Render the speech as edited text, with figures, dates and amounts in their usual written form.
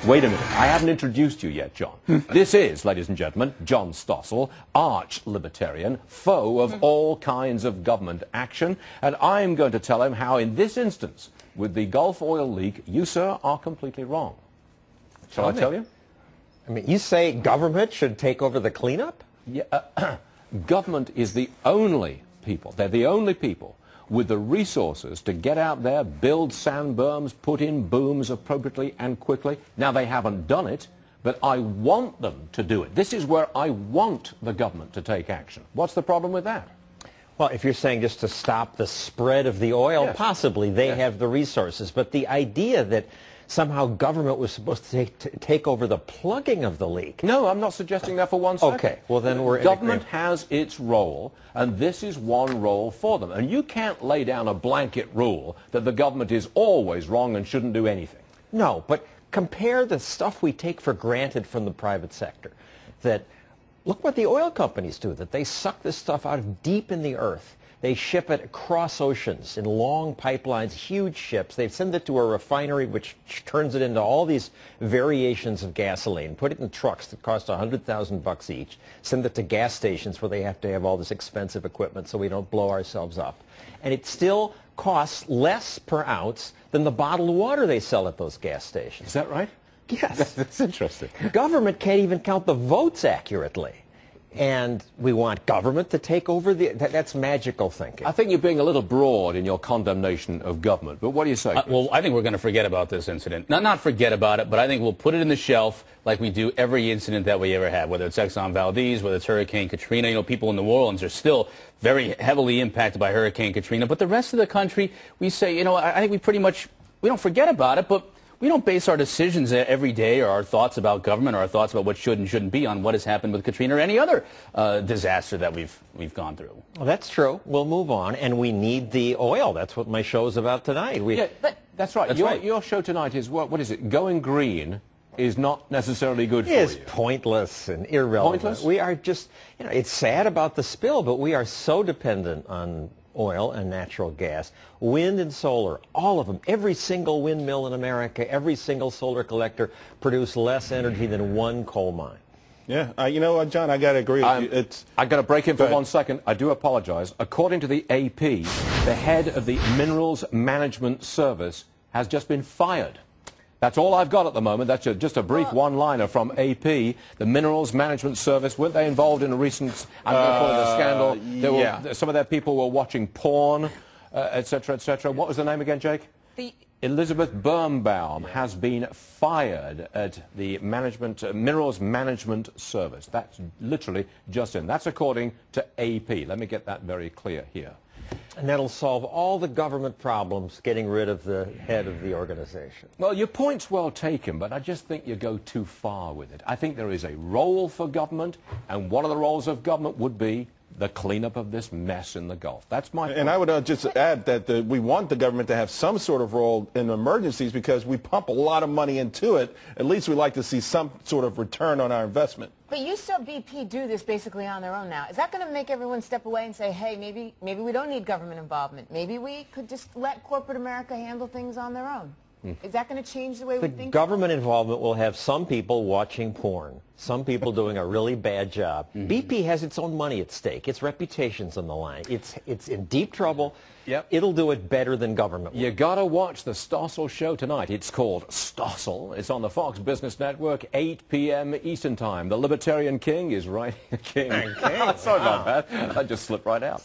Wait a minute. I haven't introduced you yet, John. This is, ladies and gentlemen, John Stossel, arch-libertarian, foe of all kinds of government action. And I'm going to tell him how, in this instance, with the Gulf oil leak, you, sir, are completely wrong. Shall I tell you? I mean, you say government should take over the cleanup? Yeah, government is the only people, they're the only people with the resources to get out there, build sand berms, put in booms appropriately and quickly. Now, they haven't done it, but I want them to do it. This is where I want the government to take action. What's the problem with that? Well, if you're saying just to stop the spread of the oil, Yes. possibly they Yes. have the resources. But the idea that somehow government was supposed to take over the plugging of the leak. No, I'm not suggesting that for one second. Okay, well then we're in Government agreement. has its role, and this is one role for them. And you can't lay down a blanket rule that the government is always wrong and shouldn't do anything. No, but compare the stuff we take for granted from the private sector. That, look what the oil companies do, that they suck this stuff out of deep in the earth. They ship it across oceans in long pipelines, huge ships. They send it to a refinery which turns it into all these variations of gasoline, put it in trucks that cost $100,000 each, send it to gas stations where they have to have all this expensive equipment so we don't blow ourselves up. And it still costs less per ounce than the bottled water they sell at those gas stations. Is that right? Yes. That's interesting. Government can't even count the votes accurately. And we want government to take over that's magical thinking. I think you're being a little broad in your condemnation of government, but what do you say? Well, I think we're going to forget about this incident. Not forget about it, but I think we'll put it in the shelf like we do every incident that we ever have, whether it's Exxon Valdez, whether it's Hurricane Katrina. You know, people in New Orleans are still very heavily impacted by Hurricane Katrina. But the rest of the country, we say, you know, I think we don't forget about it, but we don't base our decisions every day or our thoughts about government or our thoughts about what should and shouldn't be on what has happened with Katrina or any other disaster that we've gone through. Well, that's true. We'll move on. And we need the oil. That's what my show is about tonight. Yeah, that's right. Your show tonight is, what is it? Going green is not necessarily good for you. It is pointless and irrelevant. Pointless? We are just, you know, it's sad about the spill, but we are so dependent on oil and natural gas, wind and solar, all of them. Every single windmill in America, every single solar collector produce less energy than one coal mine. Yeah, you know what, John, I got to agree with you. I got to break in for 1 second. I do apologize. According to the AP, the head of the Minerals Management Service has just been fired. That's all I've got at the moment. That's just a brief one-liner from AP. The Minerals Management Service, weren't they involved in a recent, I'm going to call it a scandal? Yeah. Some of their people were watching porn, et cetera, et cetera. What was the name again, Jake? Elizabeth Birnbaum has been fired at the Minerals Management Service. That's literally just in. That's according to AP. Let me get that very clear here. And that'll solve all the government problems, getting rid of the head of the organization. Well, your point's well taken, but I just think you go too far with it. I think there is a role for government, and one of the roles of government would be the cleanup of this mess in the Gulf. That's my point. And I would just add that we want the government to have some sort of role in emergencies because we pump a lot of money into it. At least we like to see some sort of return on our investment. But you saw BP do this basically on their own now. Is that going to make everyone step away and say, hey, maybe we don't need government involvement? Maybe we could just let corporate America handle things on their own? Is that going to change the way we think? The government involvement will have some people watching porn, some people doing a really bad job. BP has its own money at stake. Its reputation's on the line. It's in deep trouble. Yep. It'll do it better than government will. You got to watch the Stossel show tonight. It's called Stossel. It's on the Fox Business Network, 8 p.m. Eastern Time. The Libertarian King is right. King. King. Sorry about that. I just slipped right out.